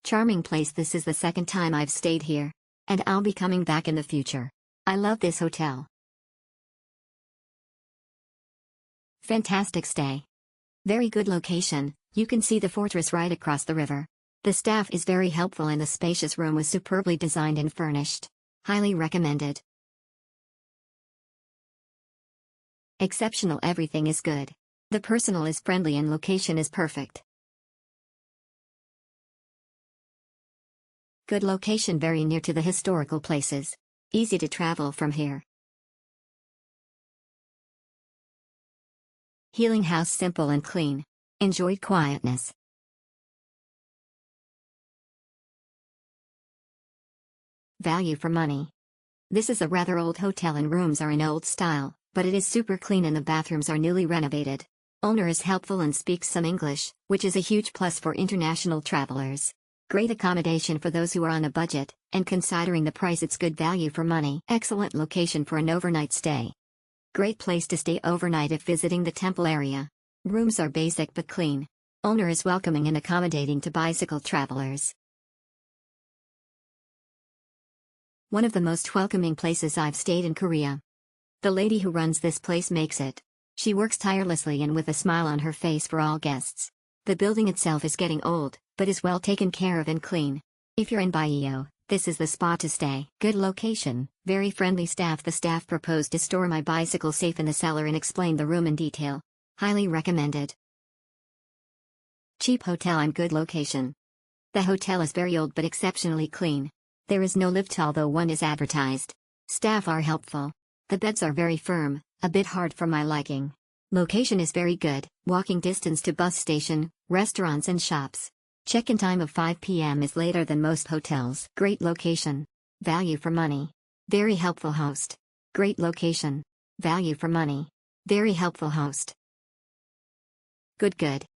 Charming place. This is the second time I've stayed here. And I'll be coming back in the future. I love this hotel. Fantastic stay. Very good location, you can see the fortress right across the river. The staff is very helpful and the spacious room was superbly designed and furnished. Highly recommended. Exceptional. Everything is good. The personnel is friendly and location is perfect. Good location, very near to the historical places. Easy to travel from here. Healing house, simple and clean. Enjoyed quietness. Value for money. This is a rather old hotel and rooms are in old style, but it is super clean and the bathrooms are newly renovated. Owner is helpful and speaks some English, which is a huge plus for international travelers. Great accommodation for those who are on a budget, and considering the price it's good value for money. Excellent location for an overnight stay. Great place to stay overnight if visiting the temple area. Rooms are basic but clean. Owner is welcoming and accommodating to bicycle travelers. One of the most welcoming places I've stayed in Korea. The lady who runs this place makes it. She works tirelessly and with a smile on her face for all guests. The building itself is getting old, but is well taken care of and clean. If you're in Buyeo, this is the spot to stay. Good location, very friendly staff. The staff proposed to store my bicycle safe in the cellar and explained the room in detail. Highly recommended. Cheap hotel and good location. The hotel is very old but exceptionally clean. There is no lift although one is advertised. Staff are helpful. The beds are very firm, a bit hard for my liking. Location is very good, walking distance to bus station, restaurants and shops. Check-in time of 5 p.m. is later than most hotels. Great location. Value for money. Very helpful host. Great location. Value for money. Very helpful host. Good.